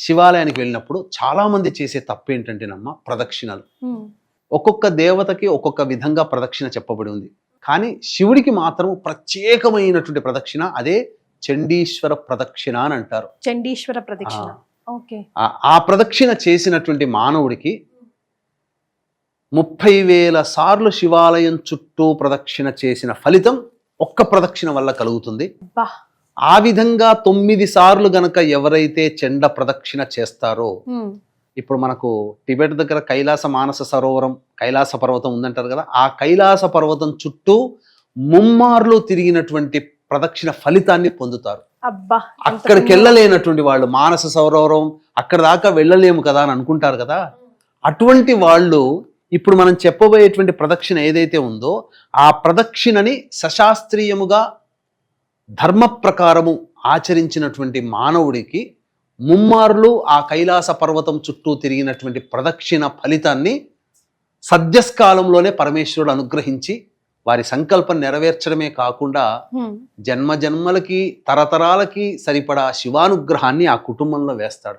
శివాలయానికి వెళ్ళినప్పుడు చాలా మంది చేసే తప్పు ఏంటంటేనమ్మా ప్రదక్షిణలు. ఒక్కొక్క దేవతకి ఒక్కొక్క విధంగా ప్రదక్షిణ చెప్పబడి ఉంది. కానీ శివుడికి మాత్రం ప్రత్యేకమైనటువంటి ప్రదక్షిణ, అదే చండీశ్వర ప్రదక్షిణ అని అంటారు. చండీశ్వర ప్రదక్షిణ. ఓకే. ఆ ప్రదక్షిణ చేసినటువంటి మానవుడికి 30,000 సార్లు శివాలయం చుట్టూ ప్రదక్షిణ చేసిన ఫలితం ఒక్క ప్రదక్షిణ వల్ల కలుగుతుంది. ఆ విధంగా 9 సార్లు గనక ఎవరైతే చండ ప్రదక్షిణ చేస్తారో, ఇప్పుడు మనకు టిబెట్ దగ్గర కైలాస మానస సరోవరం, కైలాస పర్వతం ఉందంటారు కదా, ఆ కైలాస పర్వతం చుట్టూ ముమ్మార్లు తిరిగినటువంటి ప్రదక్షిణ ఫలితాన్ని పొందుతారు. అక్కడికి వెళ్ళలేనటువంటి వాళ్ళు మానస సరోవరం అక్కడ దాకా వెళ్ళలేము కదా అని అనుకుంటారు కదా, అటువంటి వాళ్ళు ఇప్పుడు మనం చెప్పబోయేటువంటి ప్రదక్షిణ ఏదైతే ఉందో ఆ ప్రదక్షిణని సశాస్త్రీయముగా ధర్మ ప్రకారము ఆచరించినటువంటి మానవుడికి ముమ్మార్లు ఆ కైలాస పర్వతం చుట్టూ తిరిగినటువంటి ప్రదక్షిణ ఫలితాన్ని సద్యస్కాలంలోనే పరమేశ్వరుడు అనుగ్రహించి వారి సంకల్పం నెరవేర్చడమే కాకుండా జన్మ జన్మలకి తరతరాలకి సరిపడా శివానుగ్రహాన్ని ఆ కుటుంబంలో వేస్తాడు.